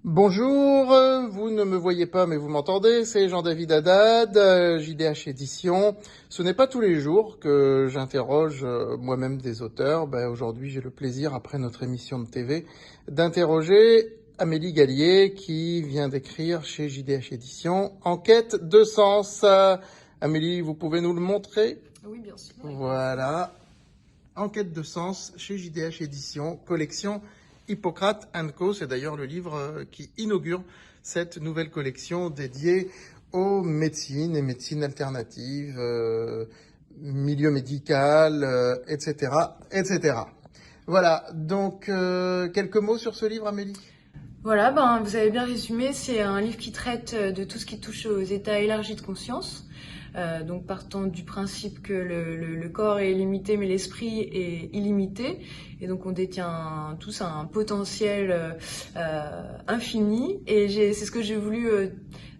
Bonjour, vous ne me voyez pas mais vous m'entendez, c'est Jean-David Haddad, JDH Édition. Ce n'est pas tous les jours que j'interroge moi-même des auteurs. Aujourd'hui, j'ai le plaisir, après notre émission de TV, d'interroger Amélie Gallier qui vient d'écrire chez JDH Édition En quête de sens. Amélie, vous pouvez nous le montrer? Oui, bien sûr. Voilà, En quête de sens chez JDH Édition, collection Hippocrate & Co. C'est d'ailleurs le livre qui inaugure cette nouvelle collection dédiée aux médecines et médecines alternatives, milieu médical, etc., etc. Voilà, donc quelques mots sur ce livre, Amélie? Voilà, vous avez bien résumé, c'est un livre qui traite de tout ce qui touche aux états élargis de conscience. Donc partant du principe que le corps est limité mais l'esprit est illimité, et donc on détient tous un potentiel infini, et c'est ce que j'ai voulu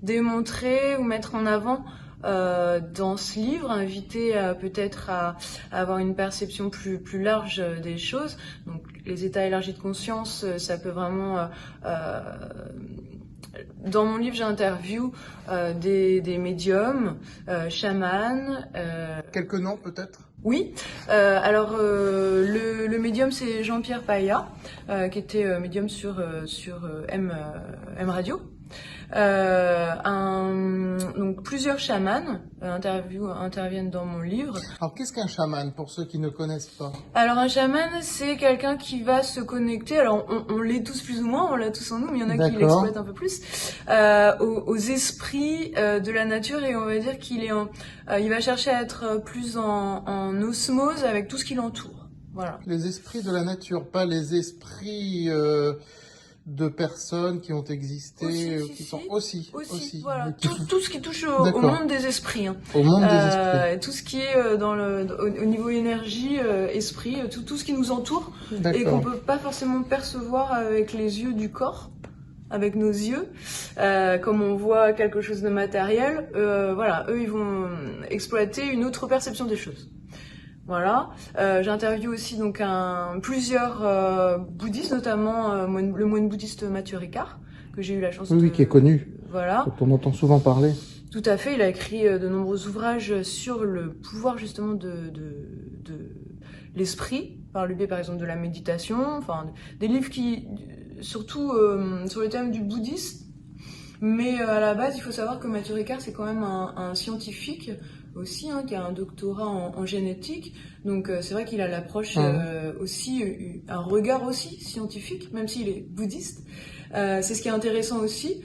démontrer ou mettre en avant dans ce livre, inviter peut-être à avoir une perception plus large des choses. Donc les états élargis de conscience, ça peut vraiment... Dans mon livre, j'interviewe des médiums, chamans. Quelques noms peut-être? Oui, le médium, c'est Jean-Pierre Paya, qui était médium sur M Radio. Donc plusieurs chamans interviennent dans mon livre. Alors qu'est-ce qu'un chaman pour ceux qui ne connaissent pas? Alors un chaman, c'est quelqu'un qui va se connecter, alors on l'est tous plus ou moins, on l'a tous en nous, mais il y en a qui l'exploitent un peu plus, aux esprits de la nature, et on va dire qu'il est il va chercher à être plus en osmose avec tout ce qui l'entoure. Voilà. Les esprits de la nature, pas les esprits de personnes qui ont existé, sont aussi. Voilà. Tout ce qui touche au monde des esprits. Hein. Au monde des esprits. Tout ce qui est au niveau énergie, esprit, tout ce qui nous entoure et qu'on peut pas forcément percevoir avec les yeux du corps, avec nos yeux, comme on voit quelque chose de matériel. Voilà, eux ils vont exploiter une autre perception des choses. Voilà, j'interviewe aussi donc plusieurs bouddhistes, notamment le moine bouddhiste Mathieu Ricard, que j'ai eu la chance qui est connu. Voilà. On entend souvent parler. Tout à fait, il a écrit de nombreux ouvrages sur le pouvoir justement de l'esprit, par le biais par exemple de la méditation, enfin des livres qui, surtout sur le thème du bouddhisme. Mais à la base, il faut savoir que Mathieu Ricard, c'est quand même un scientifique aussi, hein, qui a un doctorat en génétique. Donc c'est vrai qu'il a l'approche aussi, un regard aussi scientifique, même s'il est bouddhiste. C'est ce qui est intéressant aussi.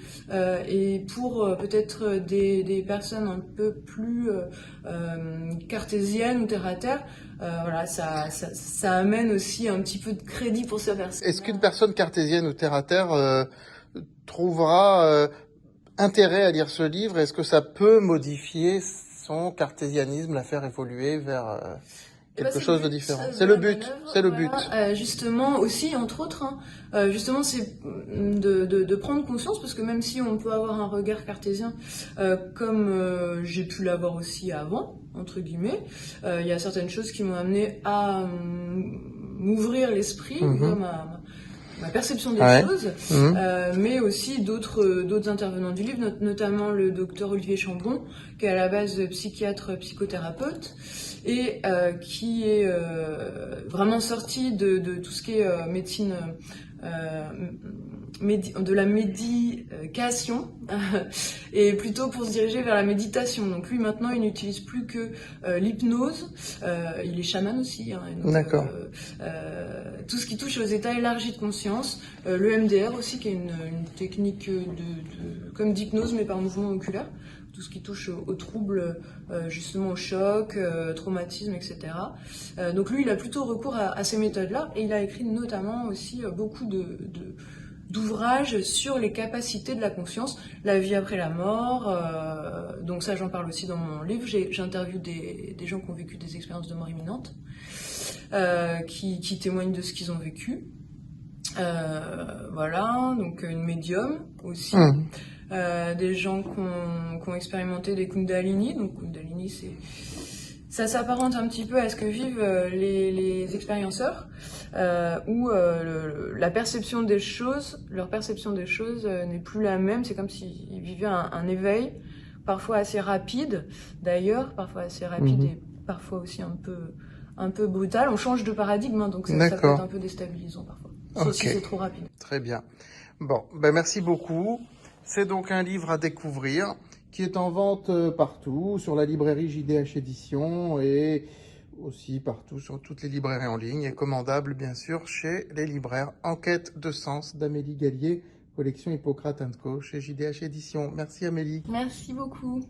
Et pour peut-être des personnes un peu plus cartésiennes ou terre à terre, voilà, ça amène aussi un petit peu de crédit pour ces personnes. Est-ce qu'une personne cartésienne ou terre à terre trouvera intérêt à lire ce livre? Est-ce que ça peut modifier son cartésianisme, la faire évoluer vers quelque chose de différent? C'est le but, c'est le but. Justement aussi, entre autres, justement, c'est de prendre conscience, parce que même si on peut avoir un regard cartésien, comme j'ai pu l'avoir aussi avant, entre guillemets, il y a certaines choses qui m'ont amené à m'ouvrir l'esprit, ma perception des choses, mais aussi d'autres intervenants du livre, notamment le docteur Olivier Chambon, qui est à la base psychiatre psychothérapeute, et qui est vraiment sorti de tout ce qui est médecine, de la médication, et plutôt pour se diriger vers la méditation. Donc lui maintenant il n'utilise plus que l'hypnose, il est chaman aussi, hein, D'accord. Tout ce qui touche aux états élargis de conscience, le MDR aussi, qui est une technique comme d'hypnose mais par mouvement oculaire, tout ce qui touche aux troubles, justement au choc, traumatisme, etc. Donc lui il a plutôt recours à ces méthodes-là, et il a écrit notamment aussi beaucoup d'ouvrages sur les capacités de la conscience, la vie après la mort, donc ça j'en parle aussi dans mon livre. J'interviewe des gens qui ont vécu des expériences de mort imminente, qui témoignent de ce qu'ils ont vécu. Voilà, donc une médium aussi, des gens qui ont expérimenté des Kundalini. Donc Kundalini, Ça s'apparente un petit peu à ce que vivent les expérienceurs, où la perception des choses, leur perception des choses n'est plus la même. C'est comme s'ils vivaient un éveil, parfois assez rapide, d'ailleurs, parfois assez rapide et parfois aussi un peu brutal. On change de paradigme, hein, donc ça peut être un peu déstabilisant parfois. Sauf si c'est trop rapide. Très bien. Bon, ben merci beaucoup. C'est donc un livre à découvrir qui est en vente partout, sur la librairie JDH Édition et aussi partout sur toutes les librairies en ligne et commandable bien sûr chez les libraires. Enquête de sens d'Amélie Gallier, collection Hippocrate & Co chez JDH Édition. Merci Amélie. Merci beaucoup.